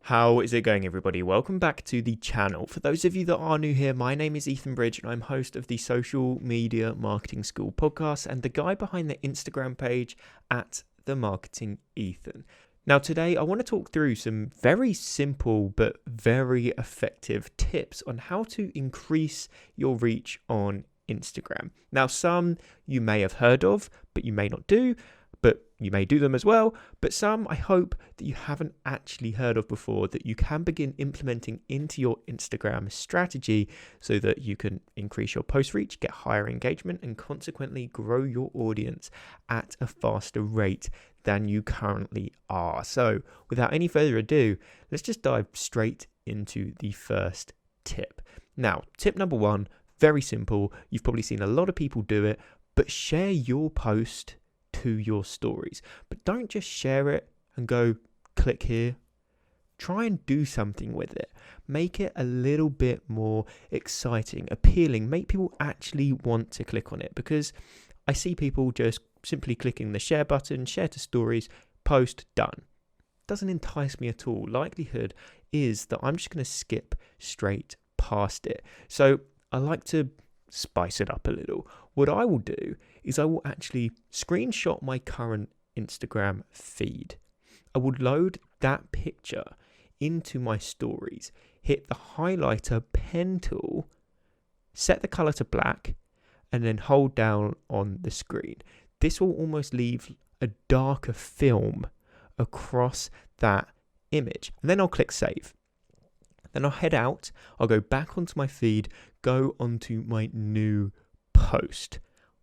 How is it going, everybody? Welcome back to the channel. For those of you that are new here, my name is Ethan Bridge and I'm host of the Social Media Marketing School podcast and the guy behind the Instagram page at The Marketing Ethan. Now today I want to talk through some very simple but very effective tips on how to increase your reach on Instagram. Now some you may have heard of, but you may not do, but you may do them as well. But some I hope that you haven't actually heard of before that you can begin implementing into your Instagram strategy so that you can increase your post reach, get higher engagement, and consequently grow your audience at a faster rate than you currently are. So without any further ado, let's just dive straight into the first tip. Now, tip number one, very simple. You've probably seen a lot of people do it, but share your post to your stories. But don't just share it and go click here. Try and do something with it. Make it a little bit more exciting, appealing, make people actually want to click on it, because I see people just simply clicking the share button, share to stories, post, done. Doesn't entice me at all. Likelihood is that I'm just going to skip straight past it. So I like to spice it up a little. What I will do is I will actually screenshot my current Instagram feed. I would load that picture into my stories, hit the highlighter pen tool, set the color to black, and then hold down on the screen. This will almost leave a darker film across that image. And then I'll click save. Then I'll head out, I'll go back onto my feed, go onto my new post.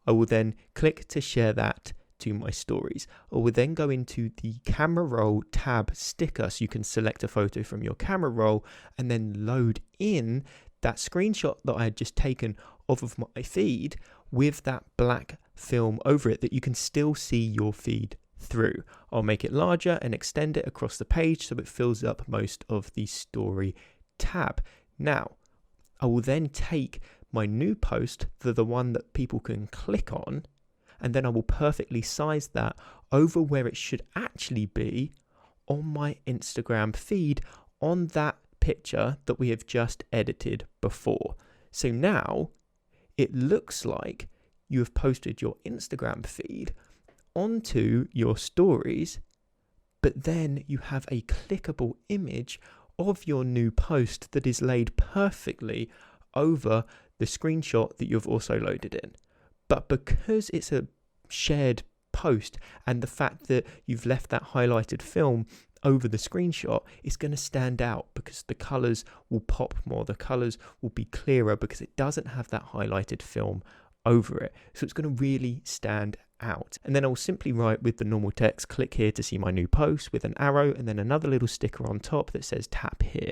I will then click to share that to my stories. I will then go into the camera roll tab sticker so you can select a photo from your camera roll and then load in that screenshot that I had just taken off of my feed with that black film over it that you can still see your feed through. I'll make it larger and extend it across the page so it fills up most of the story tab. Now, I will then take my new post, the one that people can click on, and then I will perfectly size that over where it should actually be on my Instagram feed on that picture that we have just edited before. So now it looks like you have posted your Instagram feed onto your stories, but then you have a clickable image of your new post that is laid perfectly over the screenshot that you've also loaded in. But because it's a shared post and the fact that you've left that highlighted film over the screenshot, it's going to stand out because the colors will pop more, the colors will be clearer because it doesn't have that highlighted film over it. So it's going to really stand out. And then I'll simply write with the normal text, click here to see my new post with an arrow and then another little sticker on top that says tap here.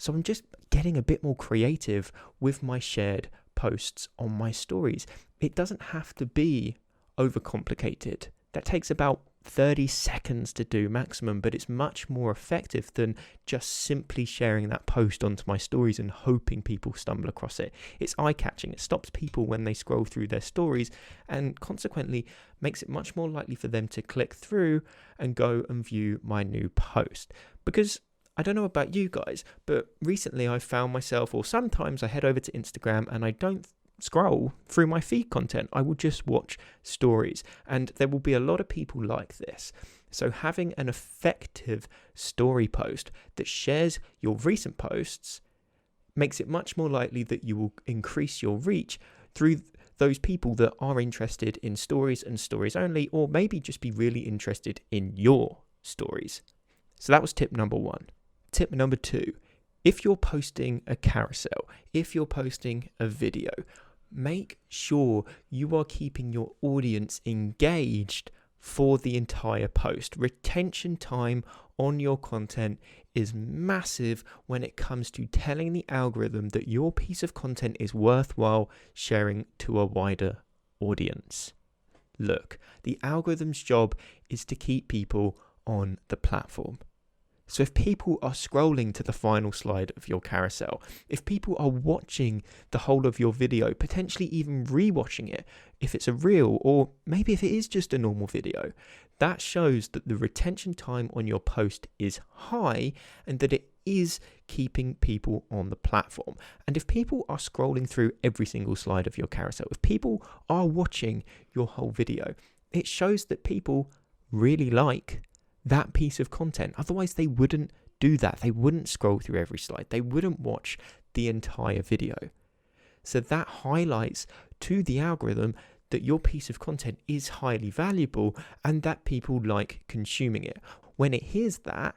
So I'm just getting a bit more creative with my shared posts on my stories. It doesn't have to be overcomplicated. That takes about 30 seconds to do maximum, but it's much more effective than just simply sharing that post onto my stories and hoping people stumble across it. It's eye-catching. It stops people when they scroll through their stories and consequently makes it much more likely for them to click through and go and view my new post. Because I don't know about you guys, but recently I found myself, or sometimes I head over to Instagram and I don't scroll through my feed content. I will just watch stories, and there will be a lot of people like this. So having an effective story post that shares your recent posts makes it much more likely that you will increase your reach through those people that are interested in stories and stories only, or maybe just be really interested in your stories. So that was tip number one. Tip number two, if you're posting a carousel, if you're posting a video, make sure you are keeping your audience engaged for the entire post. Retention time on your content is massive when it comes to telling the algorithm that your piece of content is worthwhile sharing to a wider audience. Look, the algorithm's job is to keep people on the platform. So if people are scrolling to the final slide of your carousel, if people are watching the whole of your video, potentially even rewatching it, if it's a reel or maybe if it is just a normal video, that shows that the retention time on your post is high and that it is keeping people on the platform. And if people are scrolling through every single slide of your carousel, if people are watching your whole video, it shows that people really like that piece of content. Otherwise, they wouldn't do that. They wouldn't scroll through every slide. They wouldn't watch the entire video. So that highlights to the algorithm that your piece of content is highly valuable and that people like consuming it. When it hears that,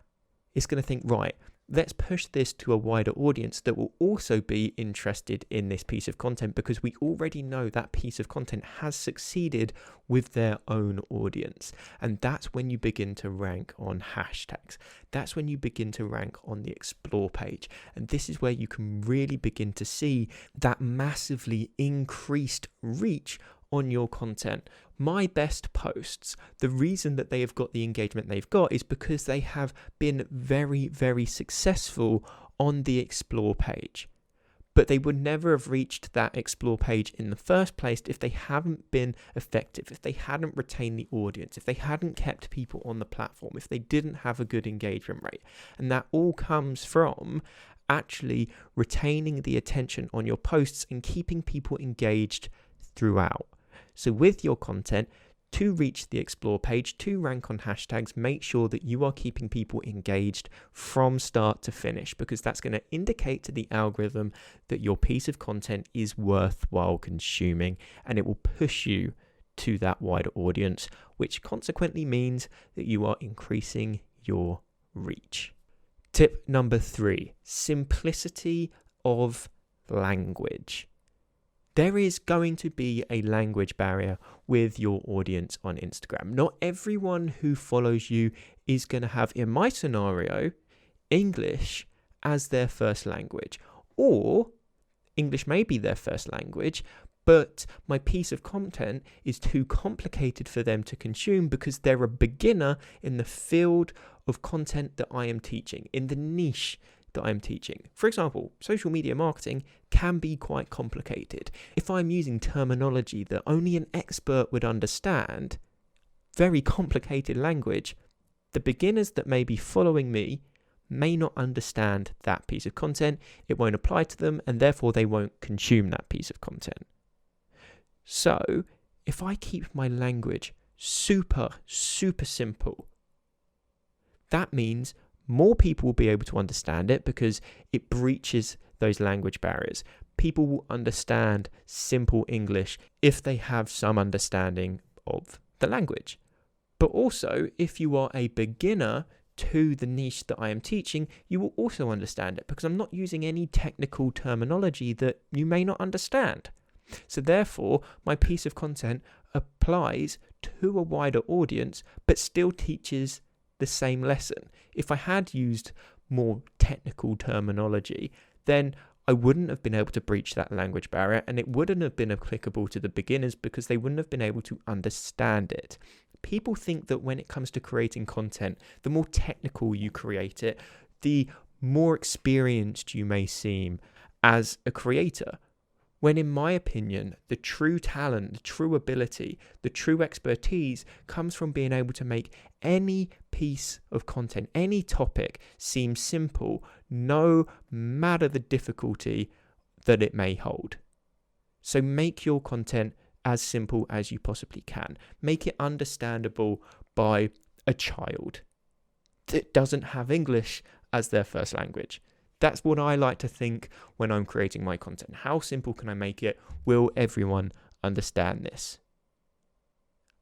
it's going to think, right, let's push this to a wider audience that will also be interested in this piece of content, because we already know that piece of content has succeeded with their own audience. And that's when you begin to rank on hashtags. That's when you begin to rank on the explore page. And this is where you can really begin to see that massively increased reach on your content. My best posts, the reason that they have got the engagement they've got is because they have been very, very successful on the explore page. But they would never have reached that explore page in the first place if they haven't been effective, if they hadn't retained the audience, if they hadn't kept people on the platform, if they didn't have a good engagement rate. And that all comes from actually retaining the attention on your posts and keeping people engaged throughout. So with your content, to reach the explore page, to rank on hashtags, make sure that you are keeping people engaged from start to finish, because that's going to indicate to the algorithm that your piece of content is worthwhile consuming, and it will push you to that wider audience, which consequently means that you are increasing your reach. Tip number 3, simplicity of language. There is going to be a language barrier with your audience on Instagram. Not everyone who follows you is going to have, in my scenario, English as their first language. Or English may be their first language, but my piece of content is too complicated for them to consume because they're a beginner in the field of content that I am teaching, in the niche that I'm teaching. For example, social media marketing can be quite complicated. If I'm using terminology that only an expert would understand, very complicated language, the beginners that may be following me may not understand that piece of content. It won't apply to them, and therefore they won't consume that piece of content. So if I keep my language super simple, that means more people will be able to understand it because it breaches those language barriers. People will understand simple English if they have some understanding of the language. But also, if you are a beginner to the niche that I am teaching, you will also understand it because I'm not using any technical terminology that you may not understand. So therefore, my piece of content applies to a wider audience, but still teaches the same lesson. If I had used more technical terminology, then I wouldn't have been able to breach that language barrier, and it wouldn't have been applicable to the beginners because they wouldn't have been able to understand it. People think that when it comes to creating content, the more technical you create it, the more experienced you may seem as a creator. When in my opinion, the true talent, the true ability, the true expertise comes from being able to make any piece of content, any topic seem simple, no matter the difficulty that it may hold. So make your content as simple as you possibly can. Make it understandable by a child that doesn't have English as their first language. That's what I like to think when I'm creating my content. How simple can I make it? Will everyone understand this?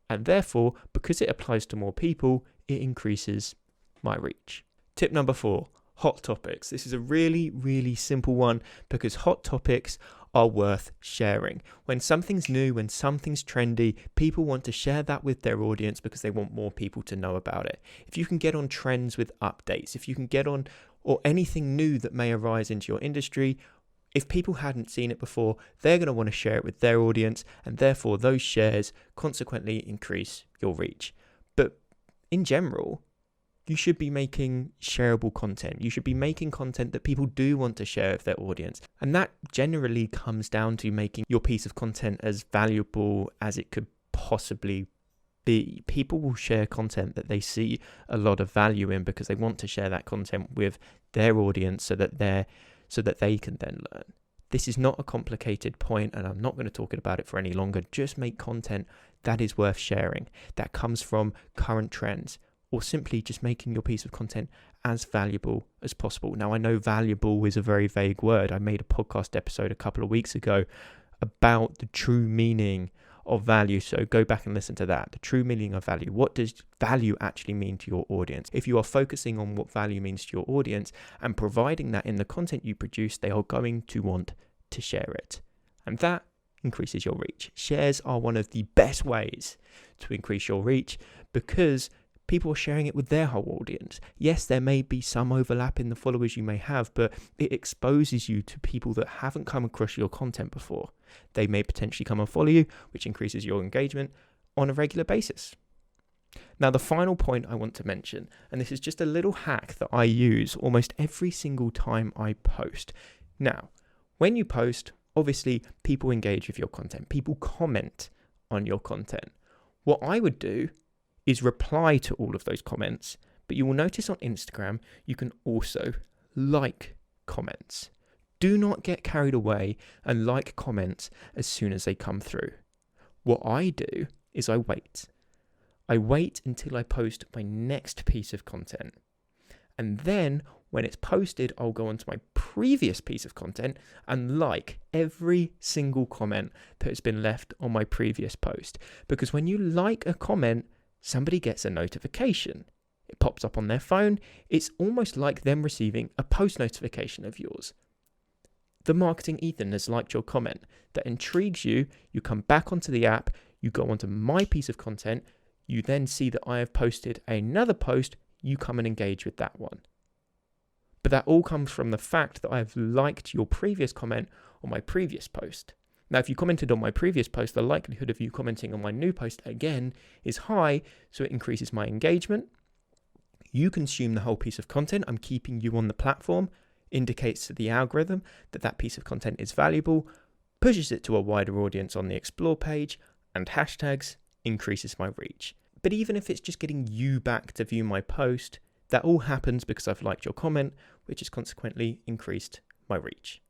And therefore, because it applies to more people, it increases my reach. Tip number 4, hot topics. This is a really simple one because hot topics are worth sharing. When something's new, when something's trendy, people want to share that with their audience because they want more people to know about it. If you can get on trends with updates, if you can get on or anything new that may arise into your industry, if people hadn't seen it before, they're going to want to share it with their audience, and therefore those shares consequently increase your reach. But in general, you should be making shareable content. You should be making content that people do want to share with their audience. And that generally comes down to making your piece of content as valuable as it could possibly be. People will share content that they see a lot of value in because they want to share that content with their audience so that they can then learn. This is not a complicated point, and I'm not going to talk about it for any longer. Just make content that is worth sharing, that comes from current trends, or simply just making your piece of content as valuable as possible. Now, I know valuable is a very vague word. I made a podcast episode a couple of weeks ago about the true meaning of value. So go back and listen to that. The true meaning of value. What does value actually mean to your audience? If you are focusing on what value means to your audience and providing that in the content you produce, they are going to want to share it. And that increases your reach. Shares are one of the best ways to increase your reach because people are sharing it with their whole audience. Yes, there may be some overlap in the followers you may have, but it exposes you to people that haven't come across your content before. They may potentially come and follow you, which increases your engagement on a regular basis. Now, the final point I want to mention, and this is just a little hack that I use almost every single time I post. Now, when you post, obviously people engage with your content. People comment on your content. What I would do is reply to all of those comments, but you will notice on Instagram, you can also like comments. Do not get carried away and like comments as soon as they come through. What I do is I wait. I wait until I post my next piece of content. And then when it's posted, I'll go onto my previous piece of content and like every single comment that has been left on my previous post. Because when you like a comment, somebody gets a notification. It pops up on their phone. It's almost like them receiving a post notification of yours. The Marketing Ethan has liked your comment. That intrigues you. You come back onto the app. You go onto my piece of content. You then see that I have posted another post. You come and engage with that one. But that all comes from the fact that I've liked your previous comment on my previous post. Now, if you commented on my previous post, the likelihood of you commenting on my new post again is high, so it increases my engagement. You consume the whole piece of content. I'm keeping you on the platform, indicates to the algorithm that that piece of content is valuable, pushes it to a wider audience on the Explore page, and hashtags increases my reach. But even if it's just getting you back to view my post, that all happens because I've liked your comment, which has consequently increased my reach.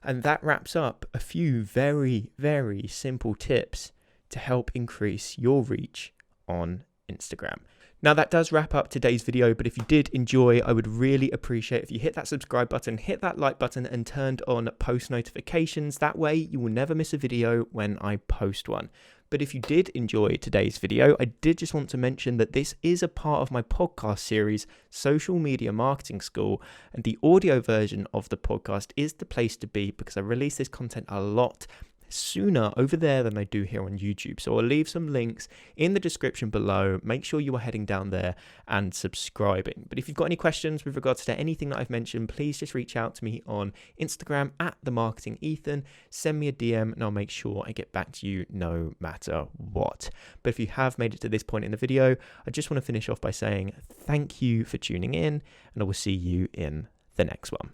And that wraps up a few very, very simple tips to help increase your reach on Instagram. Now, that does wrap up today's video, but if you did enjoy, I would really appreciate if you hit that subscribe button, hit that like button, and turned on post notifications. That way you will never miss a video when I post one. But if you did enjoy today's video, I did just want to mention that this is a part of my podcast series, Social Media Marketing School, and the audio version of the podcast is the place to be because I release this content a lot sooner over there than I do here on YouTube. So I'll leave some links in the description below. Make sure you are heading down there and subscribing. But if you've got any questions with regards to anything that I've mentioned, please just reach out to me on Instagram at @themarketingethan. Send me a DM and I'll make sure I get back to you no matter what. But if you have made it to this point in the video, I just want to finish off by saying thank you for tuning in, and I will see you in the next one.